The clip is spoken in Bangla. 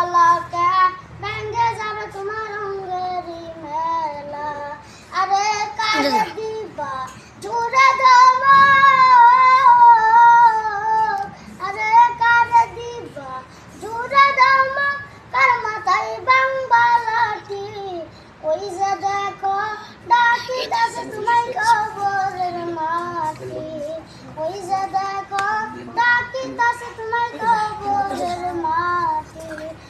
পলকে ভেঙে যাবে তোমার রঙেরই মেলা। আরে কারে দিবা জুড়ে ধমক, আরে কারে দিবা জুড়ে ধমক, কার মাথায় বাংবা লাঠি। ওই যে দেখো ডাকিতেছে তোমায় কবরের মাটি, ওই যে দেখো ডাকিতেছে তোমায়